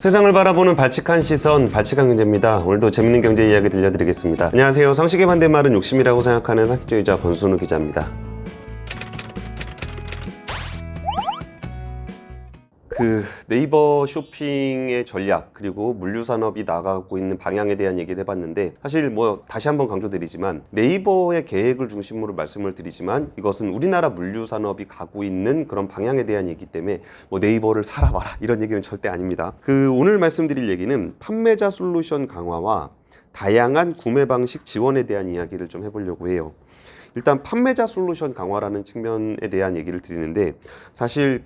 세상을 바라보는 발칙한 시선, 발칙한 경제입니다. 오늘도 재밌는 경제 이야기 들려드리겠습니다. 안녕하세요. 상식의 반대말은 욕심이라고 생각하는 상식주의자 권순우 기자입니다. 네이버 쇼핑의 전략 그리고 물류산업이 나가고 있는 방향에 대한 얘기를 해봤는데, 사실 다시 한번 강조드리지만 네이버의 계획을 중심으로 말씀을 드리지만 이것은 우리나라 물류산업이 가고 있는 그런 방향에 대한 얘기 때문에 네이버를 사라 마라 이런 얘기는 절대 아닙니다. 오늘 말씀드릴 얘기는 판매자 솔루션 강화와 다양한 구매 방식 지원에 대한 이야기를 좀 해보려고 해요. 일단 판매자 솔루션 강화라는 측면에 대한 얘기를 드리는데, 사실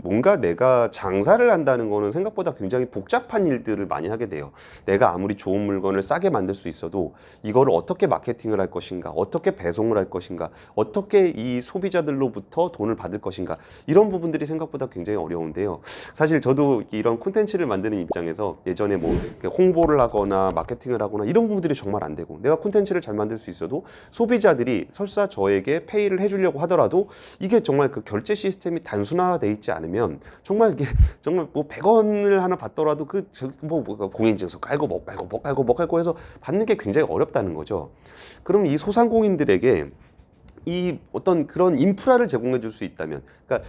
뭔가 내가 장사를 한다는 거는 생각보다 굉장히 복잡한 일들을 많이 하게 돼요. 내가 아무리 좋은 물건을 싸게 만들 수 있어도 이거를 어떻게 마케팅을 할 것인가, 어떻게 배송을 할 것인가, 어떻게 이 소비자들로부터 돈을 받을 것인가, 이런 부분들이 생각보다 굉장히 어려운데요. 사실 저도 이런 콘텐츠를 만드는 입장에서 예전에 홍보를 하거나 마케팅을 하거나 이런 부분들이 정말 안 되고, 내가 콘텐츠를 잘 만들 수 있어도 소비자들이 설사 저에게 페이를 해주려고 하더라도 이게 정말 결제 시스템이 단순화되어 있지 않으면 정말 이게 정말 100원을 하나 받더라도 공인인증서 깔고 뭐 깔고 해서 받는 게 굉장히 어렵다는 거죠. 그럼 이 소상공인들에게 이 어떤 그런 인프라를 제공해 줄 수 있다면, 그러니까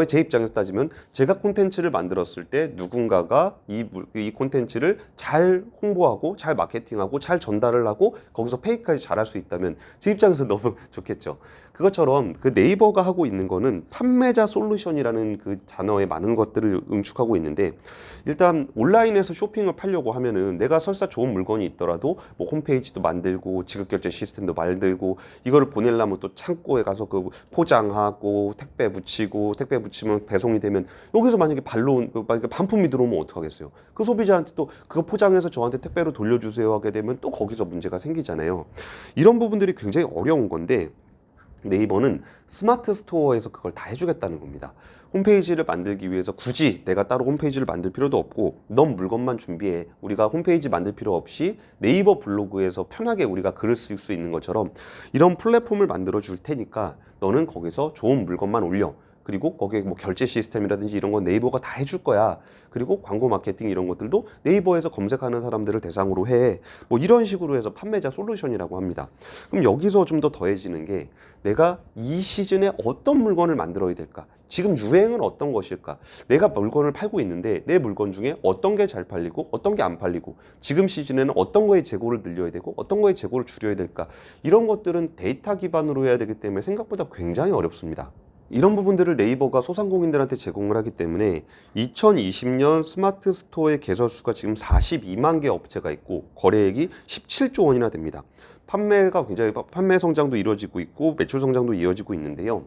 제 입장에서 따지면 제가 콘텐츠를 만들었을 때 누군가가 이 콘텐츠를 잘 홍보하고 잘 마케팅하고 잘 전달을 하고 거기서 페이까지 잘할 수 있다면 제 입장에서 너무 좋겠죠. 그것처럼 네이버가 하고 있는 거는 판매자 솔루션이라는 단어에 많은 것들을 응축하고 있는데, 일단 온라인에서 쇼핑을 팔려고 하면은 내가 설사 좋은 물건이 있더라도 홈페이지도 만들고 지급결제 시스템도 만들고 이거를 보내려면 또 창고에 가서 포장하고 택배 붙이면 배송이 되면 여기서 만약에 만약에 반품이 들어오면 어떡하겠어요? 그 소비자한테 또 그거 포장해서 저한테 택배로 돌려주세요 하게 되면 또 거기서 문제가 생기잖아요. 이런 부분들이 굉장히 어려운 건데, 네이버는 스마트 스토어에서 그걸 다 해주겠다는 겁니다. 홈페이지를 만들기 위해서 굳이 내가 따로 홈페이지를 만들 필요도 없고, 넌 물건만 준비해. 우리가 홈페이지 만들 필요 없이 네이버 블로그에서 편하게 우리가 글을 쓸 수 있는 것처럼 이런 플랫폼을 만들어 줄 테니까 너는 거기서 좋은 물건만 올려. 그리고 거기에 결제 시스템이라든지 이런 건 네이버가 다 해줄 거야. 그리고 광고 마케팅 이런 것들도 네이버에서 검색하는 사람들을 대상으로 해. 이런 식으로 해서 판매자 솔루션이라고 합니다. 그럼 여기서 좀 더 더해지는 게, 내가 이 시즌에 어떤 물건을 만들어야 될까? 지금 유행은 어떤 것일까? 내가 물건을 팔고 있는데 내 물건 중에 어떤 게 잘 팔리고 어떤 게 안 팔리고, 지금 시즌에는 어떤 거의 재고를 늘려야 되고 어떤 거의 재고를 줄여야 될까? 이런 것들은 데이터 기반으로 해야 되기 때문에 생각보다 굉장히 어렵습니다. 이런 부분들을 네이버가 소상공인들한테 제공을 하기 때문에 2020년 스마트 스토어의 개설수가 지금 42만 개 업체가 있고 거래액이 17조 원이나 됩니다. 판매 성장도 이루어지고 있고 매출 성장도 이어지고 있는데요.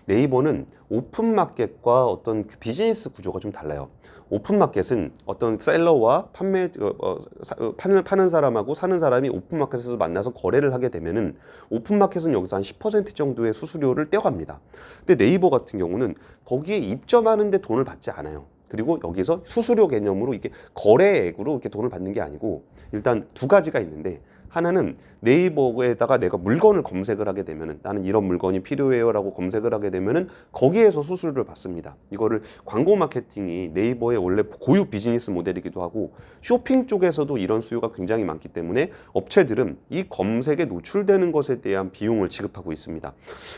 네이버는 오픈마켓과 어떤 비즈니스 구조가 좀 달라요. 오픈마켓은 어떤 셀러와 파는 사람하고 사는 사람이 오픈마켓에서 만나서 거래를 하게 되면은 오픈마켓은 여기서 한 10% 정도의 수수료를 떼어갑니다. 근데 네이버 같은 경우는 거기에 입점하는데 돈을 받지 않아요. 그리고 여기서 수수료 개념으로 이게 거래액으로 이렇게 돈을 받는 게 아니고, 일단 두 가지가 있는데, 하나는 네이버에다가 내가 물건을 검색을 하게 되면은 나는 이런 물건이 필요해요 라고 검색을 하게 되면은 거기에서 수수료를 받습니다. 이거를 광고 마케팅이 네이버의 원래 고유 비즈니스 모델이기도 하고, 쇼핑 쪽에서도 이런 수요가 굉장히 많기 때문에 업체들은 이 검색에 노출되는 것에 대한 비용을 지급하고 있습니다.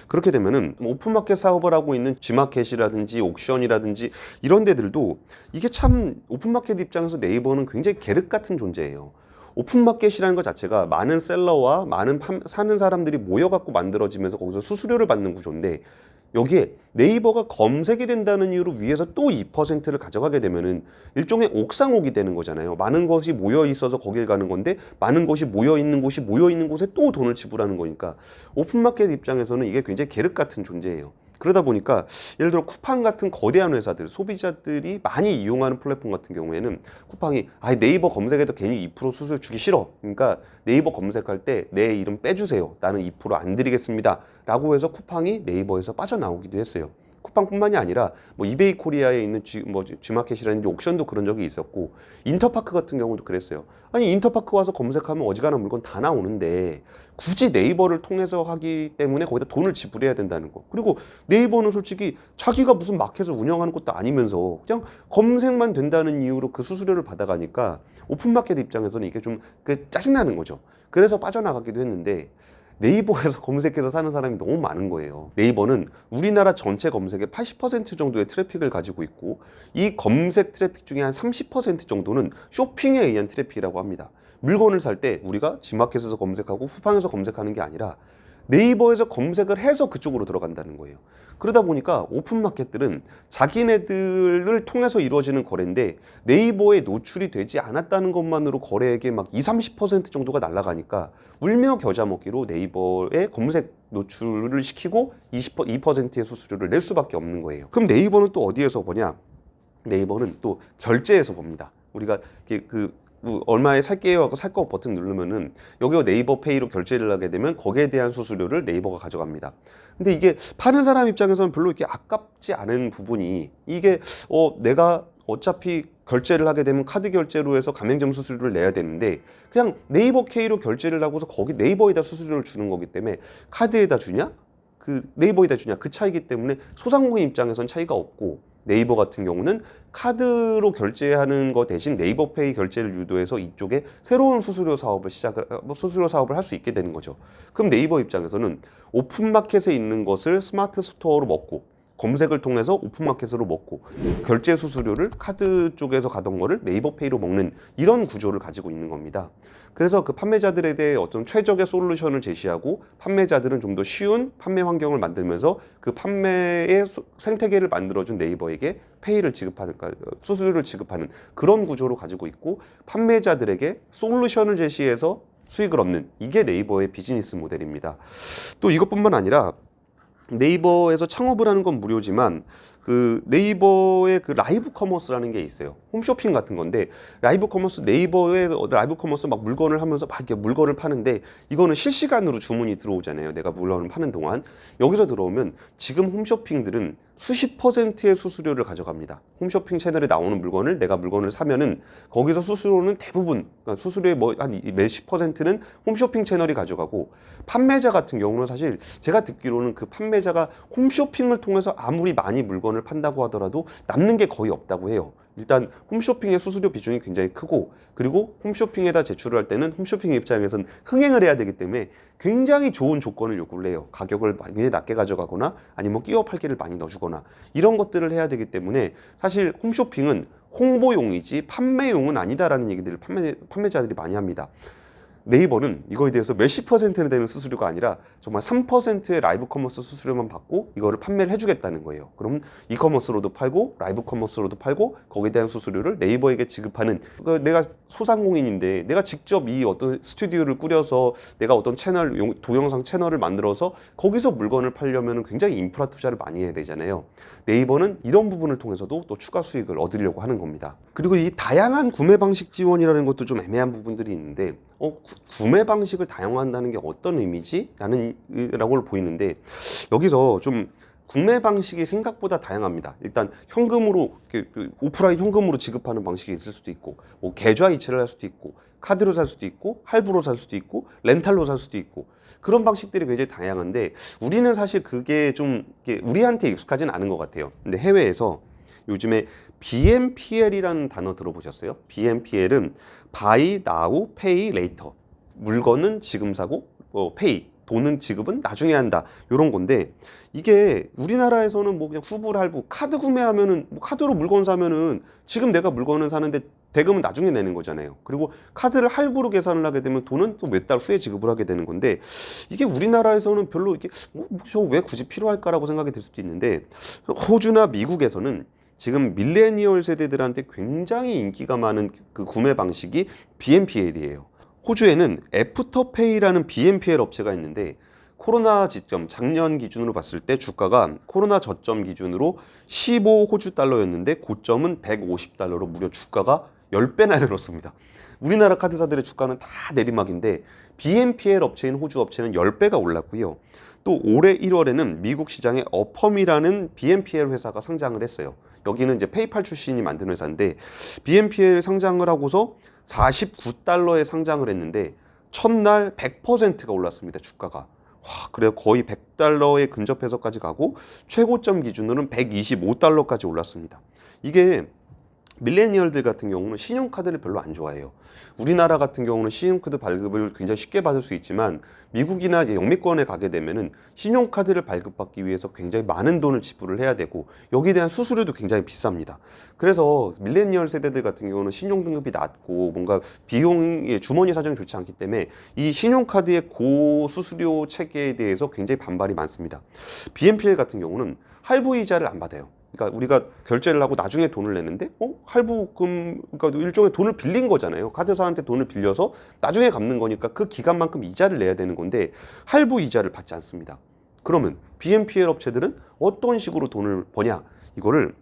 그렇게 되면은 오픈마켓 사업을 하고 있는 G마켓이라든지 옥션이라든지 이런 데들도 이게 참 오픈마켓 입장에서 네이버는 굉장히 계륵 같은 존재예요. 오픈마켓이라는 것 자체가 많은 셀러와 많은 사는 사람들이 모여갖고 만들어지면서 거기서 수수료를 받는 구조인데, 여기에 네이버가 검색이 된다는 이유로 위에서 또 2%를 가져가게 되면은 일종의 옥상옥이 되는 거잖아요. 많은 것이 모여 있어서 거길 가는 건데 많은 것이 모여 있는 곳에 또 돈을 지불하는 거니까 오픈마켓 입장에서는 이게 굉장히 계륵 같은 존재예요. 그러다 보니까 예를 들어 쿠팡 같은 거대한 회사들, 소비자들이 많이 이용하는 플랫폼 같은 경우에는 쿠팡이 네이버 검색에도 괜히 2% 수수료 주기 싫어. 그러니까 네이버 검색할 때 내 이름 빼주세요. 나는 2% 안 드리겠습니다. 라고 해서 쿠팡이 네이버에서 빠져나오기도 했어요. 쿠팡뿐만이 아니라 이베이 코리아에 있는 G마켓이라든지 옥션도 그런 적이 있었고, 인터파크 같은 경우도 그랬어요. 아니 인터파크 와서 검색하면 어지간한 물건 다 나오는데 굳이 네이버를 통해서 하기 때문에 거기다 돈을 지불해야 된다는 거. 그리고 네이버는 솔직히 자기가 무슨 마켓을 운영하는 것도 아니면서 그냥 검색만 된다는 이유로 그 수수료를 받아가니까 오픈마켓 입장에서는 이게 좀 짜증나는 거죠. 그래서 빠져나가기도 했는데 네이버에서 검색해서 사는 사람이 너무 많은 거예요. 네이버는 우리나라 전체 검색의 80% 정도의 트래픽을 가지고 있고 이 검색 트래픽 중에 한 30% 정도는 쇼핑에 의한 트래픽이라고 합니다. 물건을 살 때 우리가 지마켓에서 검색하고 쿠팡에서 검색하는 게 아니라 네이버에서 검색을 해서 그쪽으로 들어간다는 거예요. 그러다 보니까 오픈마켓들은 자기네들을 통해서 이루어지는 거래인데 네이버에 노출이 되지 않았다는 것만으로 거래액의 막 20, 30% 정도가 날아가니까 울며 겨자 먹기로 네이버에 검색 노출을 시키고 2%의 수수료를 낼 수밖에 없는 거예요. 그럼 네이버는 또 어디에서 보냐? 네이버는 또 결제에서 봅니다. 우리가 얼마에 살게요 하고 살 거 버튼 누르면은 여기가 네이버 페이로 결제를 하게 되면 거기에 대한 수수료를 네이버가 가져갑니다. 근데 이게 파는 사람 입장에서는 별로 이렇게 아깝지 않은 부분이 이게 내가 어차피 결제를 하게 되면 카드 결제로 해서 가맹점 수수료를 내야 되는데 그냥 네이버 K로 결제를 하고서 거기 네이버에다 수수료를 주는 거기 때문에 카드에다 주냐? 네이버에다 주냐? 그 차이기 때문에 소상공인 입장에선 차이가 없고 네이버 같은 경우는 카드로 결제하는 거 대신 네이버페이 결제를 유도해서 이쪽에 새로운 수수료 사업을 할 수 있게 되는 거죠. 그럼 네이버 입장에서는 오픈마켓에 있는 것을 스마트 스토어로 먹고 검색을 통해서 오픈마켓으로 먹고 결제 수수료를 카드 쪽에서 가던 거를 네이버페이로 먹는 이런 구조를 가지고 있는 겁니다. 그래서 그 판매자들에 대해 어떤 최적의 솔루션을 제시하고 판매자들은 좀 더 쉬운 판매 환경을 만들면서 그 판매의 생태계를 만들어준 네이버에게 수수료를 지급하는 그런 구조로 가지고 있고 판매자들에게 솔루션을 제시해서 수익을 얻는 이게 네이버의 비즈니스 모델입니다. 또 이것뿐만 아니라 네이버에서 창업을 하는 건 무료지만 그 네이버의 그 라이브 커머스라는 게 있어요. 홈쇼핑 같은 건데 라이브 커머스 네이버의 라이브 커머스 막 물건을 하면서 막 이렇게 물건을 파는데 이거는 실시간으로 주문이 들어오잖아요. 내가 물건을 파는 동안 여기서 들어오면 지금 홈쇼핑들은 수십 %의 수수료를 가져갑니다. 홈쇼핑 채널에 나오는 물건을 내가 물건을 사면은 거기서 수수료는 대부분 그러니까 수수료의 한 몇십 %는 홈쇼핑 채널이 가져가고 판매자 같은 경우는 사실 제가 듣기로는 그 판매자가 홈쇼핑을 통해서 아무리 많이 물건을 판다고 하더라도 남는 게 거의 없다고 해요. 일단 홈쇼핑의 수수료 비중이 굉장히 크고 그리고 홈쇼핑에다 제출을 할 때는 홈쇼핑 입장에선 흥행을 해야 되기 때문에 굉장히 좋은 조건을 요구를 해요. 가격을 많이 낮게 가져가거나 아니면 끼워 팔기를 많이 넣어주거나 이런 것들을 해야 되기 때문에 사실 홈쇼핑은 홍보용이지 판매용은 아니다라는 얘기들을 판매자들이 많이 합니다. 네이버는 이거에 대해서 몇십 %는 되는 수수료가 아니라 정말 3%의 라이브 커머스 수수료만 받고 이거를 판매를 해주겠다는 거예요. 그럼 이커머스로도 팔고 라이브 커머스로도 팔고 거기에 대한 수수료를 네이버에게 지급하는 그러니까 내가 소상공인인데 내가 직접 이 어떤 스튜디오를 꾸려서 내가 어떤 동영상 채널을 만들어서 거기서 물건을 팔려면 굉장히 인프라 투자를 많이 해야 되잖아요. 네이버는 이런 부분을 통해서도 또 추가 수익을 얻으려고 하는 겁니다. 그리고 이 다양한 구매 방식 지원이라는 것도 좀 애매한 부분들이 있는데 구매 방식을 다양화한다는 게 어떤 의미지? 라고 보이는데 여기서 좀 구매 방식이 생각보다 다양합니다. 일단 현금으로 오프라인 현금으로 지급하는 방식이 있을 수도 있고 뭐 계좌 이체를 할 수도 있고 카드로 살 수도 있고 할부로 살 수도 있고 렌탈로 살 수도 있고 그런 방식들이 굉장히 다양한데 우리는 사실 그게 좀 우리한테 익숙하진 않은 것 같아요. 근데 해외에서 요즘에 BNPL이라는 단어 들어보셨어요? BNPL은 Buy Now, Pay Later. 물건은 지금 사고, Pay, 돈은 지급은 나중에 한다. 이런 건데 이게 우리나라에서는 뭐 그냥 후불할부, 카드 구매하면은 뭐 카드로 물건 사면은 지금 내가 물건을 사는데 대금은 나중에 내는 거잖아요. 그리고 카드를 할부로 계산을 하게 되면 돈은 또 몇 달 후에 지급을 하게 되는 건데 이게 우리나라에서는 별로 이게 저 왜 굳이 필요할까라고 생각이 들 수도 있는데 호주나 미국에서는 지금 밀레니얼 세대들한테 굉장히 인기가 많은 그 구매 방식이 BNPL이에요. 호주에는 애프터페이라는 BNPL 업체가 있는데 코로나 지점 작년 기준으로 봤을 때 주가가 코로나 저점 기준으로 15 호주 달러였는데 고점은 150달러로 무려 주가가 10배나 늘었습니다. 우리나라 카드사들의 주가는 다 내리막인데 BNPL 업체인 호주 업체는 10배가 올랐고요. 또 올해 1월에는 미국 시장에 어펌이라는 BNPL 회사가 상장을 했어요. 여기는 이제 페이팔 출신이 만든 회사인데 BNPL 상장을 하고서 49달러에 상장을 했는데 첫날 100%가 올랐습니다. 주가가. 와, 그래요. 거의 100달러에 근접해서까지 가고 최고점 기준으로는 125달러까지 올랐습니다. 이게 밀레니얼들 같은 경우는 신용카드를 별로 안 좋아해요. 우리나라 같은 경우는 신용카드 발급을 굉장히 쉽게 받을 수 있지만 미국이나 이제 영미권에 가게 되면은 신용카드를 발급받기 위해서 굉장히 많은 돈을 지불을 해야 되고 여기에 대한 수수료도 굉장히 비쌉니다. 그래서 밀레니얼 세대들 같은 경우는 신용등급이 낮고 뭔가 비용의 주머니 사정이 좋지 않기 때문에 이 신용카드의 고수수료 체계에 대해서 굉장히 반발이 많습니다. BNPL 같은 경우는 할부 이자를 안 받아요. 그러니까 우리가 결제를 하고 나중에 돈을 내는데 할부금, 그러니까 일종의 돈을 빌린 거잖아요. 카드사한테 돈을 빌려서 나중에 갚는 거니까 그 기간만큼 이자를 내야 되는 건데 할부 이자를 받지 않습니다. 그러면 BNPL 업체들은 어떤 식으로 돈을 버냐? 이거를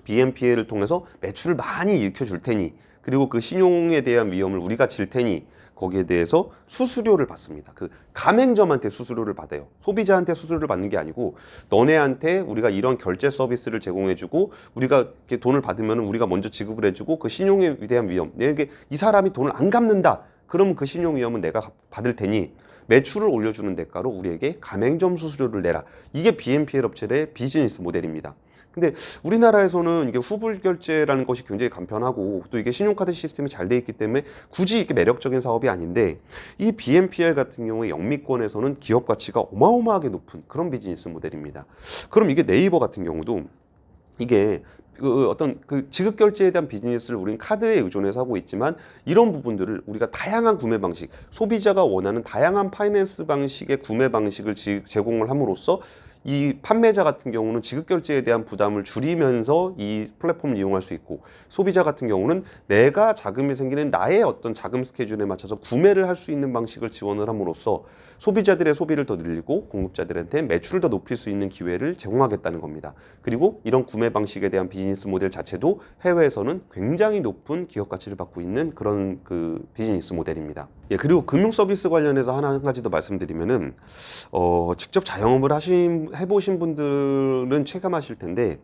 BNPL을 통해서 매출을 많이 일으켜 줄 테니, 그리고 그 신용에 대한 위험을 우리가 질 테니 거기에 대해서 수수료를 받습니다. 그 가맹점한테 수수료를 받아요. 소비자한테 수수료를 받는 게 아니고 너네한테 우리가 이런 결제 서비스를 제공해주고 우리가 이렇게 돈을 받으면 우리가 먼저 지급을 해주고 그 신용에 대한 위험, 내게 이 사람이 돈을 안 갚는다. 그러면 그 신용 위험은 내가 받을 테니 매출을 올려주는 대가로 우리에게 가맹점 수수료를 내라. 이게 BNPL 업체의 비즈니스 모델입니다. 근데 우리나라에서는 이게 후불 결제라는 것이 굉장히 간편하고 또 이게 신용카드 시스템이 잘 돼 있기 때문에 굳이 이게 매력적인 사업이 아닌데 이 BNPL 같은 경우에 영미권에서는 기업 가치가 어마어마하게 높은 그런 비즈니스 모델입니다. 그럼 이게 네이버 같은 경우도 이게 어떤 그 지급 결제에 대한 비즈니스를 우리는 카드에 의존해서 하고 있지만 이런 부분들을 우리가 다양한 구매 방식, 소비자가 원하는 다양한 파이낸스 방식의 구매 방식을 제공을 함으로써 이 판매자 같은 경우는 지급 결제에 대한 부담을 줄이면서 이 플랫폼을 이용할 수 있고 소비자 같은 경우는 내가 자금이 생기는 나의 어떤 자금 스케줄에 맞춰서 구매를 할 수 있는 방식을 지원을 함으로써 소비자들의 소비를 더 늘리고 공급자들한테 매출을 더 높일 수 있는 기회를 제공하겠다는 겁니다. 그리고 이런 구매 방식에 대한 비즈니스 모델 자체도 해외에서는 굉장히 높은 기업 가치를 받고 있는 그런 그 비즈니스 모델입니다. 예, 그리고 금융 서비스 관련해서 한 가지 더 말씀드리면은 직접 자영업을 해보신 분들은 체감하실 텐데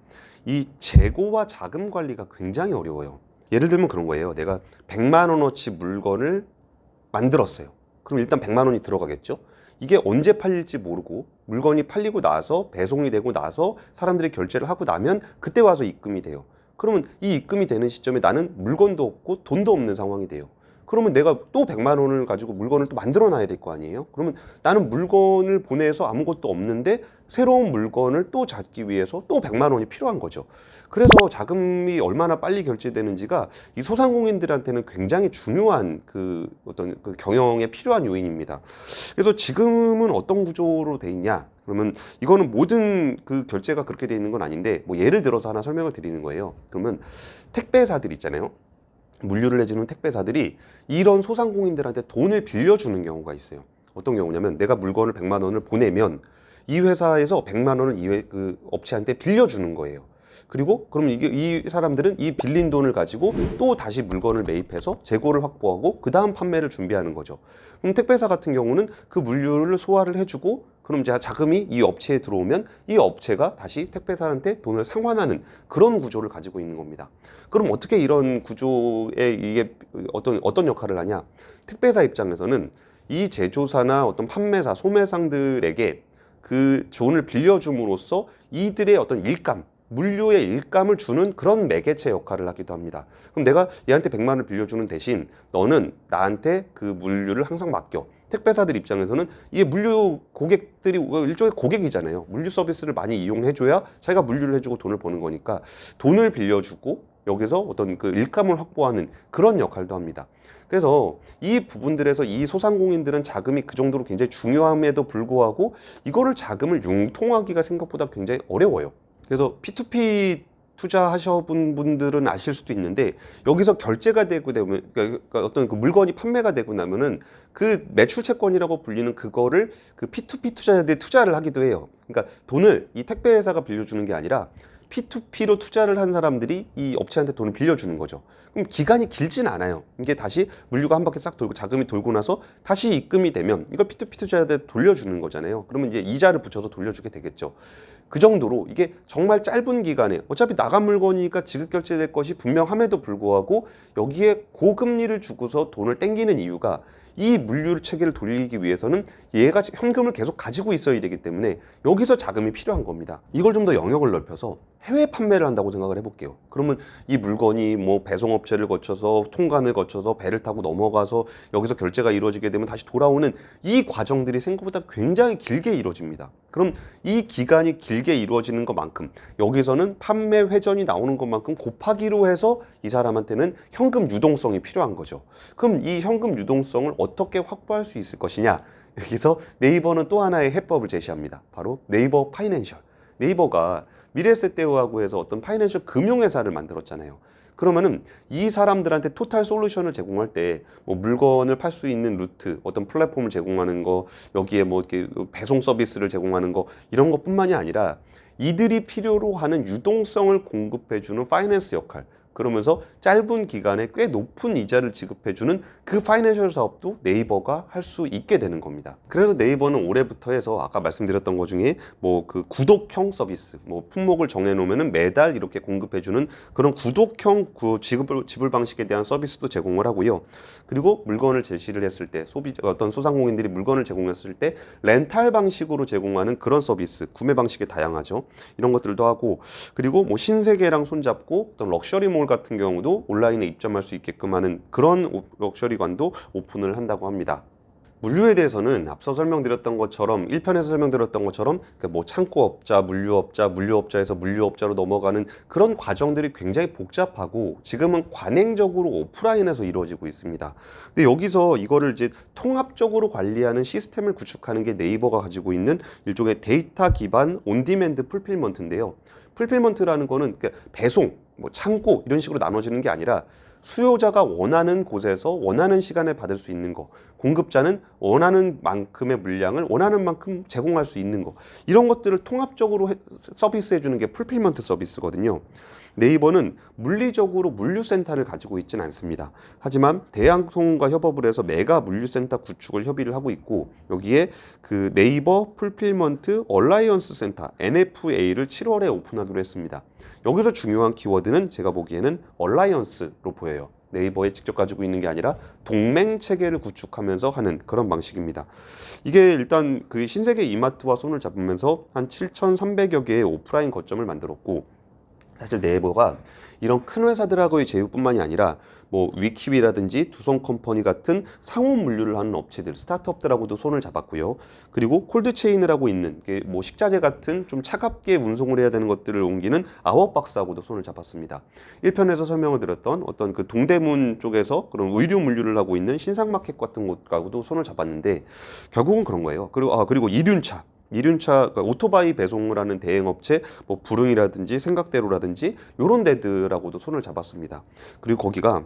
이 재고와 자금 관리가 굉장히 어려워요. 예를 들면 그런 거예요. 내가 100만 원어치 물건을 만들었어요. 그럼 일단 100만 원이 들어가겠죠. 이게 언제 팔릴지 모르고 물건이 팔리고 나서 배송이 되고 나서 사람들이 결제를 하고 나면 그때 와서 입금이 돼요. 그러면 이 입금이 되는 시점에 나는 물건도 없고 돈도 없는 상황이 돼요. 그러면 내가 또 100만 원을 가지고 물건을 또 만들어 놔야 될 거 아니에요. 그러면 나는 물건을 보내서 아무것도 없는데 새로운 물건을 또 찾기 위해서 또 100만 원이 필요한 거죠. 그래서 자금이 얼마나 빨리 결제되는지가 이 소상공인들한테는 굉장히 중요한 그 어떤 그 경영에 필요한 요인입니다. 그래서 지금은 어떤 구조로 돼 있냐? 그러면 이거는 모든 그 결제가 그렇게 돼 있는 건 아닌데 뭐 예를 들어서 하나 설명을 드리는 거예요. 그러면 택배사들 있잖아요. 물류를 해주는 택배사들이 이런 소상공인들한테 돈을 빌려주는 경우가 있어요. 어떤 경우냐면 내가 물건을 100만 원을 보내면 이 회사에서 100만 원을 그 업체한테 빌려주는 거예요. 그리고 그럼 이 사람들은 이 빌린 돈을 가지고 또 다시 물건을 매입해서 재고를 확보하고 그 다음 판매를 준비하는 거죠. 그럼 택배사 같은 경우는 그 물류를 소화를 해주고 그럼 이제 자금이 이 업체에 들어오면 이 업체가 다시 택배사한테 돈을 상환하는 그런 구조를 가지고 있는 겁니다. 그럼 어떻게 이런 구조에 이게 어떤 역할을 하냐? 택배사 입장에서는 이 제조사나 어떤 판매사, 소매상들에게 그 돈을 빌려줌으로써 이들의 어떤 일감, 물류의 일감을 주는 그런 매개체 역할을 하기도 합니다. 그럼 내가 얘한테 100만 원을 빌려주는 대신 너는 나한테 그 물류를 항상 맡겨. 택배사들 입장에서는 이게 물류 고객들이 일종의 고객이잖아요. 물류 서비스를 많이 이용해줘야 자기가 물류를 해주고 돈을 버는 거니까 돈을 빌려주고 여기서 어떤 그 일감을 확보하는 그런 역할도 합니다. 그래서 이 부분들에서 이 소상공인들은 자금이 그 정도로 굉장히 중요함에도 불구하고 이거를 자금을 융통하기가 생각보다 굉장히 어려워요. 그래서 P2P 투자하셔본 분들은 아실 수도 있는데 여기서 결제가 되고 되면 그러니까 어떤 그 물건이 판매가 되고 나면은 그 매출 채권이라고 불리는 그거를 그 P2P 투자자들이 투자를 하기도 해요. 그러니까 돈을 이 택배 회사가 빌려주는 게 아니라 P2P로 투자를 한 사람들이 이 업체한테 돈을 빌려주는 거죠. 그럼 기간이 길진 않아요. 이게 다시 물류가 한 바퀴 싹 돌고 자금이 돌고 나서 다시 입금이 되면 이걸 P2P 투자자한테 돌려주는 거잖아요. 그러면 이제 이자를 붙여서 돌려주게 되겠죠. 그 정도로 이게 정말 짧은 기간에 어차피 나간 물건이니까 지급 결제될 것이 분명함에도 불구하고 여기에 고금리를 주고서 돈을 땡기는 이유가 이 물류 체계를 돌리기 위해서는 얘가 현금을 계속 가지고 있어야 되기 때문에 여기서 자금이 필요한 겁니다. 이걸 좀 더 영역을 넓혀서 해외 판매를 한다고 생각을 해볼게요. 그러면 이 물건이 뭐 배송업체를 거쳐서 통관을 거쳐서 배를 타고 넘어가서 여기서 결제가 이루어지게 되면 다시 돌아오는 이 과정들이 생각보다 굉장히 길게 이루어집니다. 그럼 이 기간이 길게 이루어지는 것만큼 여기서는 판매 회전이 나오는 것만큼 곱하기로 해서 이 사람한테는 현금 유동성이 필요한 거죠. 그럼 이 현금 유동성을 어떻게 확보할 수 있을 것이냐? 여기서 네이버는 또 하나의 해법을 제시합니다. 바로 네이버 파이낸셜. 네이버가 미래에셋대우하고 해서 어떤 파이낸셜 금융회사를 만들었잖아요. 그러면은 이 사람들한테 토탈 솔루션을 제공할 때 뭐 물건을 팔 수 있는 루트, 어떤 플랫폼을 제공하는 거, 여기에 뭐 이렇게 배송 서비스를 제공하는 거 이런 것뿐만이 아니라 이들이 필요로 하는 유동성을 공급해주는 파이낸스 역할. 그러면서 짧은 기간에 꽤 높은 이자를 지급해주는 그 파이낸셜 사업도 네이버가 할 수 있게 되는 겁니다. 그래서 네이버는 올해부터 해서 아까 말씀드렸던 것 중에 뭐 그 구독형 서비스, 뭐 품목을 정해놓으면 매달 이렇게 공급해주는 그런 구독형 지불 방식에 대한 서비스도 제공을 하고요. 그리고 물건을 제시를 했을 때 어떤 소상공인들이 물건을 제공했을 때 렌탈 방식으로 제공하는 그런 서비스, 구매 방식이 다양하죠. 이런 것들도 하고 그리고 뭐 신세계랑 손잡고 어떤 럭셔리몰 같은 경우도 온라인에 입점할 수 있게끔 하는 그런 럭셔리관도 오픈을 한다고 합니다. 물류에 대해서는 앞서 설명드렸던 것처럼 1편에서 설명드렸던 것처럼 뭐 창고업자, 물류업자에서 물류업자로 넘어가는 그런 과정들이 굉장히 복잡하고 지금은 관행적으로 오프라인에서 이루어지고 있습니다. 근데 여기서 이거를 이제 통합적으로 관리하는 시스템을 구축하는 게 네이버가 가지고 있는 일종의 데이터 기반 온디맨드 풀필먼트인데요. 풀필먼트라는 거는 배송, 뭐 창고 이런 식으로 나눠지는 게 아니라 수요자가 원하는 곳에서 원하는 시간에 받을 수 있는 거, 공급자는 원하는 만큼의 물량을 원하는 만큼 제공할 수 있는 거, 이런 것들을 통합적으로 서비스해 주는 게 풀필먼트 서비스거든요. 네이버는 물리적으로 물류센터를 가지고 있지는 않습니다. 하지만 대양통운과 협업을 해서 메가 물류센터 구축을 협의를 하고 있고 여기에 그 네이버 풀필먼트 얼라이언스 센터 NFA를 7월에 오픈하기로 했습니다. 여기서 중요한 키워드는 제가 보기에는 얼라이언스로 보여요. 네이버에 직접 가지고 있는 게 아니라 동맹 체계를 구축하면서 하는 그런 방식입니다. 이게 일단 그 신세계 이마트와 손을 잡으면서 한 7,300여 개의 오프라인 거점을 만들었고 사실 네이버가 이런 큰 회사들하고의 제휴뿐만이 아니라 뭐 위키비라든지 두성컴퍼니 같은 상온 물류를 하는 업체들, 스타트업들하고도 손을 잡았고요. 그리고 콜드체인을 하고 있는 뭐 식자재 같은 좀 차갑게 운송을 해야 되는 것들을 옮기는 아워박스하고도 손을 잡았습니다. 1편에서 설명을 드렸던 어떤 그 동대문 쪽에서 그런 의류 물류를 하고 있는 신상마켓 같은 곳하고도 손을 잡았는데 결국은 그런 거예요. 그리고 이륜차, 그러니까 오토바이 배송을 하는 대행업체 뭐 부릉이라든지 생각대로라든지 이런 데들하고도 손을 잡았습니다. 그리고 거기가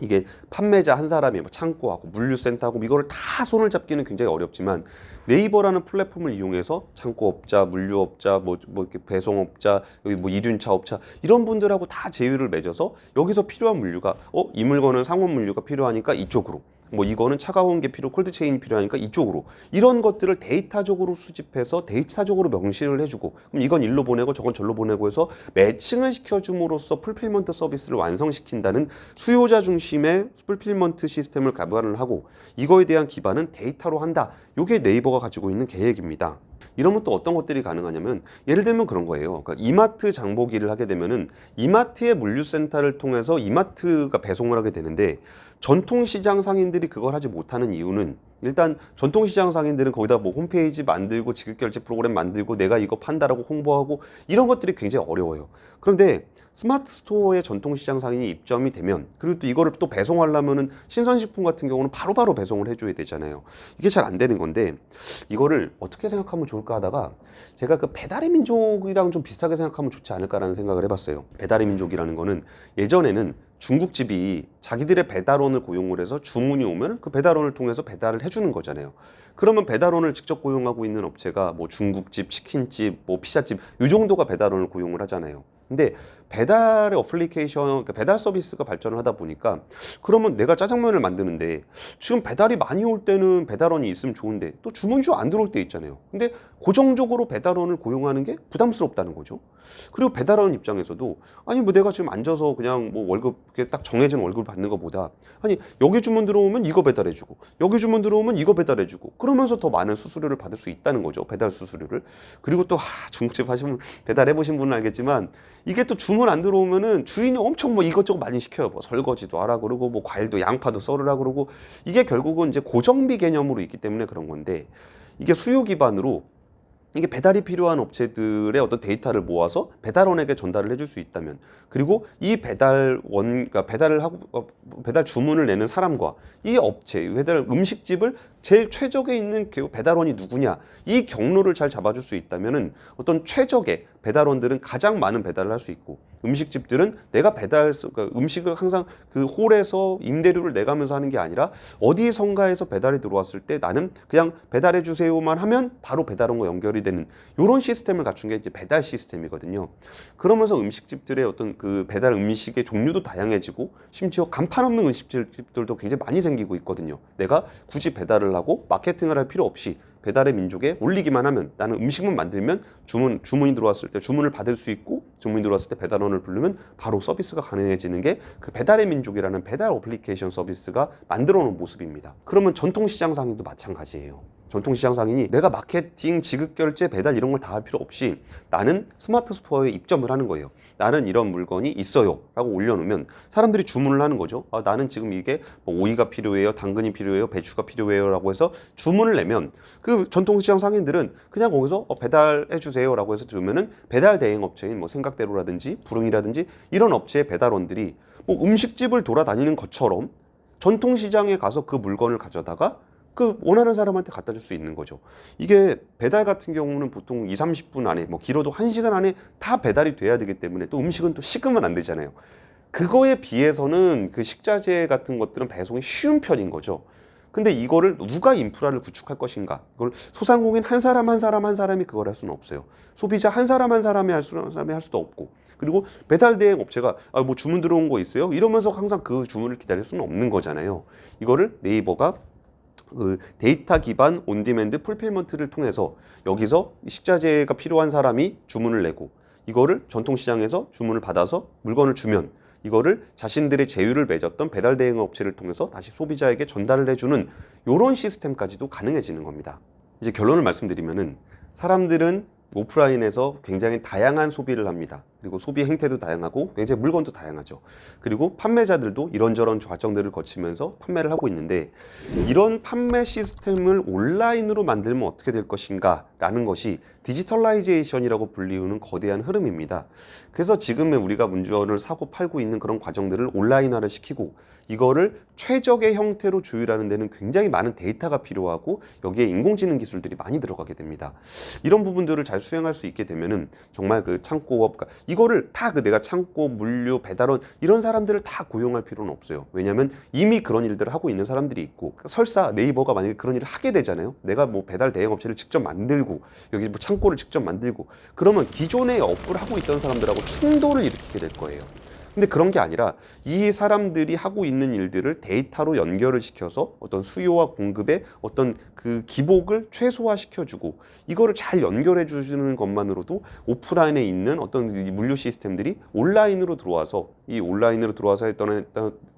이게 판매자 한 사람이 뭐 창고하고 물류센터하고 이거를 다 손을 잡기는 굉장히 어렵지만 네이버라는 플랫폼을 이용해서 창고업자, 물류업자, 뭐 이렇게 배송업자, 여기 뭐 이륜차 업자 이런 분들하고 다 제휴를 맺어서 여기서 필요한 물류가 이 물건은 상온 물류가 필요하니까 이쪽으로, 뭐 이거는 차가운 게 콜드체인이 필요하니까 이쪽으로, 이런 것들을 데이터적으로 수집해서 데이터적으로 명시를 해주고 그럼 이건 일로 보내고 저건 절로 보내고 해서 매칭을 시켜줌으로써 풀필먼트 서비스를 완성시킨다는 수요자 중심의 풀필먼트 시스템을 개발을 하고 이거에 대한 기반은 데이터로 한다. 이게 네이버가 가지고 있는 계획입니다. 이러면 또 어떤 것들이 가능하냐면 예를 들면 그런 거예요. 그러니까 이마트 장보기를 하게 되면은 이마트의 물류센터를 통해서 이마트가 배송을 하게 되는데 전통시장 상인들이 그걸 하지 못하는 이유는 일단 전통시장 상인들은 거기다 뭐 홈페이지 만들고 지급결제 프로그램 만들고 내가 이거 판다라고 홍보하고 이런 것들이 굉장히 어려워요. 그런데 스마트 스토어에 전통시장 상인이 입점이 되면 그리고 또 이거를 또 배송하려면은 신선식품 같은 경우는 바로바로 배송을 해줘야 되잖아요. 이게 잘 안 되는 건데 이거를 어떻게 생각하면 좋을까 하다가 제가 그 배달의 민족이랑 좀 비슷하게 생각하면 좋지 않을까라는 생각을 해봤어요. 배달의 민족이라는 거는 예전에는 중국집이 자기들의 배달원을 고용을 해서 주문이 오면 그 배달원을 통해서 배달을 해주는 거잖아요. 그러면 배달원을 직접 고용하고 있는 업체가 뭐 중국집, 치킨집, 뭐 피자집 이 정도가 배달원을 고용을 하잖아요. 근데 배달의 어플리케이션, 그러니까 배달 서비스가 발전을 하다 보니까 그러면 내가 짜장면을 만드는데 지금 배달이 많이 올 때는 배달원이 있으면 좋은데 또 주문주 안 들어올 때 있잖아요. 근데 고정적으로 배달원을 고용하는 게 부담스럽다는 거죠. 그리고 배달원 입장에서도 아니 뭐 내가 지금 앉아서 그냥 뭐 월급 딱 정해진 월급을 받는 것보다 아니 여기 주문 들어오면 이거 배달해주고 여기 주문 들어오면 이거 배달해주고 그러면서 더 많은 수수료를 받을 수 있다는 거죠. 배달 수수료를. 그리고 또 중국집 하시면 배달해보신 분은 알겠지만 이게 또 주문 안 들어오면은 주인이 엄청 뭐 이것저것 많이 시켜요. 뭐 설거지도 하라 그러고 뭐 과일도 양파도 썰으라 그러고 이게 결국은 이제 고정비 개념으로 있기 때문에 그런 건데 이게 수요 기반으로 이게 배달이 필요한 업체들의 어떤 데이터를 모아서 배달원에게 전달을 해줄 수 있다면 그리고 이 그러니까 배달을 하고 배달 주문을 내는 사람과 이 업체 배달 음식집을 제일 최적에 있는 배달원이 누구냐 이 경로를 잘 잡아줄 수 있다면은 어떤 최적의 배달원들은 가장 많은 배달을 할 수 있고 음식집들은 내가 그러니까 음식을 항상 그 홀에서 임대료를 내가면서 하는 게 아니라 어디선가에서 배달이 들어왔을 때 나는 그냥 배달해 주세요만 하면 바로 배달원과 연결이 되는 이런 시스템을 갖춘 게 이제 배달 시스템이거든요. 그러면서 음식집들의 어떤 그 배달 음식의 종류도 다양해지고 심지어 간판 없는 음식집들도 굉장히 많이 생기고 있거든요. 내가 굳이 배달을 하고 마케팅을 할 필요 없이 배달의 민족에 올리기만 하면 나는 음식만 만들면 주문이 들어왔을 때 주문을 받을 수 있고 주문이 들어왔을 때 배달원을 부르면 바로 서비스가 가능해지는 게 그 배달의 민족이라는 배달 어플리케이션 서비스가 만들어 놓은 모습입니다. 그러면 전통시장 상인도 마찬가지예요. 전통시장 상인이 내가 마케팅, 지급결제, 배달 이런 걸 다 할 필요 없이 나는 스마트 스토어에 입점을 하는 거예요. 나는 이런 물건이 있어요 라고 올려놓으면 사람들이 주문을 하는 거죠. 나는 지금 이게 뭐 오이가 필요해요, 당근이 필요해요, 배추가 필요해요 라고 해서 주문을 내면 그 전통시장 상인들은 그냥 거기서 배달해 주세요 라고 해서 주면은 배달 대행 업체인 뭐 생각대로라든지 부릉이라든지 이런 업체의 배달원들이 뭐 음식집을 돌아다니는 것처럼 전통시장에 가서 그 물건을 가져다가 그 원하는 사람한테 갖다 줄 수 있는 거죠. 이게 배달 같은 경우는 보통 20-30분 안에 뭐 길어도 1시간 안에 다 배달이 돼야 되기 때문에 또 음식은 또 식으면 안 되잖아요. 그거에 비해서는 그 식자재 같은 것들은 배송이 쉬운 편인 거죠. 근데 이거를 누가 인프라를 구축할 것인가? 이걸 소상공인 한 사람이 그걸 할 수는 없어요. 소비자 한 사람이 할 수도 없고. 그리고 배달 대행 업체가 뭐 주문 들어온 거 있어요? 이러면서 항상 그 주문을 기다릴 수는 없는 거잖아요. 이거를 네이버가 그 데이터 기반 온디맨드 풀필먼트를 통해서 여기서 식자재가 필요한 사람이 주문을 내고 이거를 전통시장에서 주문을 받아서 물건을 주면 이거를 자신들의 제휴를 맺었던 배달 대행 업체를 통해서 다시 소비자에게 전달을 해주는 이런 시스템까지도 가능해지는 겁니다. 이제 결론을 말씀드리면은 사람들은 오프라인에서 굉장히 다양한 소비를 합니다. 그리고 소비 행태도 다양하고 굉장히 물건도 다양하죠. 그리고 판매자들도 이런저런 과정들을 거치면서 판매를 하고 있는데 이런 판매 시스템을 온라인으로 만들면 어떻게 될 것인가 라는 것이 디지털라이제이션이라고 불리우는 거대한 흐름입니다. 그래서 지금의 우리가 운전을 사고 팔고 있는 그런 과정들을 온라인화를 시키고 이거를 최적의 형태로 조율하는 데는 굉장히 많은 데이터가 필요하고 여기에 인공지능 기술들이 많이 들어가게 됩니다. 이런 부분들을 잘 수행할 수 있게 되면은 정말 그 창고업, 이거를 다 내가 창고, 물류, 배달원 이런 사람들을 다 고용할 필요는 없어요. 왜냐하면 이미 그런 일들을 하고 있는 사람들이 있고 설사 네이버가 만약에 그런 일을 하게 되잖아요. 내가 뭐 배달 대행 업체를 직접 만들고 여기 뭐 창고를 직접 만들고 그러면 기존에 업을 하고 있던 사람들하고 충돌을 일으키게 될 거예요. 근데 그런 게 아니라 이 사람들이 하고 있는 일들을 데이터로 연결을 시켜서 어떤 수요와 공급의 어떤 그 기복을 최소화시켜주고 이거를 잘 연결해 주시는 것만으로도 오프라인에 있는 어떤 물류 시스템들이 온라인으로 들어와서 이 온라인으로 들어와서 했던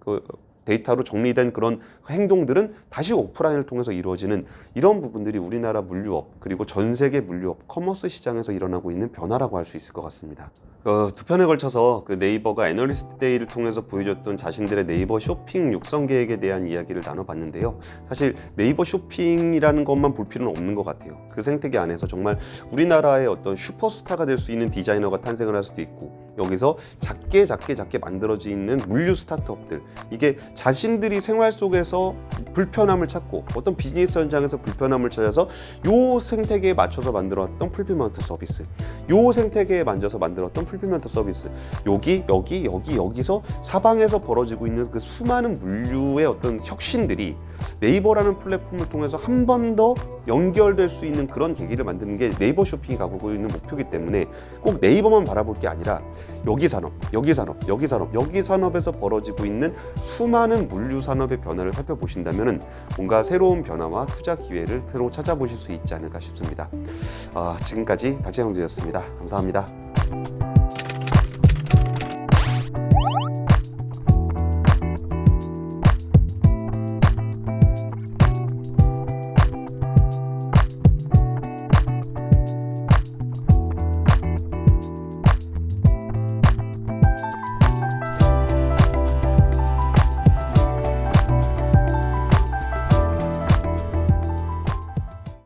그 데이터로 정리된 그런 행동들은 다시 오프라인을 통해서 이루어지는 이런 부분들이 우리나라 물류업 그리고 전 세계 물류업 커머스 시장에서 일어나고 있는 변화라고 할 수 있을 것 같습니다. 두 편에 걸쳐서 그 네이버가 애널리스트 데이를 통해서 보여줬던 자신들의 네이버 쇼핑 육성 계획에 대한 이야기를 나눠봤는데요. 사실 네이버 쇼핑이라는 것만 볼 필요는 없는 것 같아요. 그 생태계 안에서 정말 우리나라의 어떤 슈퍼스타가 될 수 있는 디자이너가 탄생을 할 수도 있고 여기서 작게 만들어져 있는 물류 스타트업들 이게 자신들이 생활 속에서 불편함을 찾고 어떤 비즈니스 현장에서 불편함을 찾아서 요 생태계에 맞춰서 만들어왔던 풀필먼트 서비스, 요 생태계에 만져서 만들었던 풀필먼트 서비스, 여기서 사방에서 벌어지고 있는 그 수많은 물류의 어떤 혁신들이 네이버라는 플랫폼을 통해서 한 번 더 연결될 수 있는 그런 계기를 만드는 게 네이버 쇼핑이 가고 있는 목표이기 때문에 꼭 네이버만 바라볼 게 아니라 여기 산업에서 벌어지고 있는 수많은 물류 산업의 변화를 살펴보신다면 뭔가 새로운 변화와 투자 기회를 새로 찾아보실 수 있지 않을까 싶습니다. 지금까지 박재형제였습니다. 감사합니다.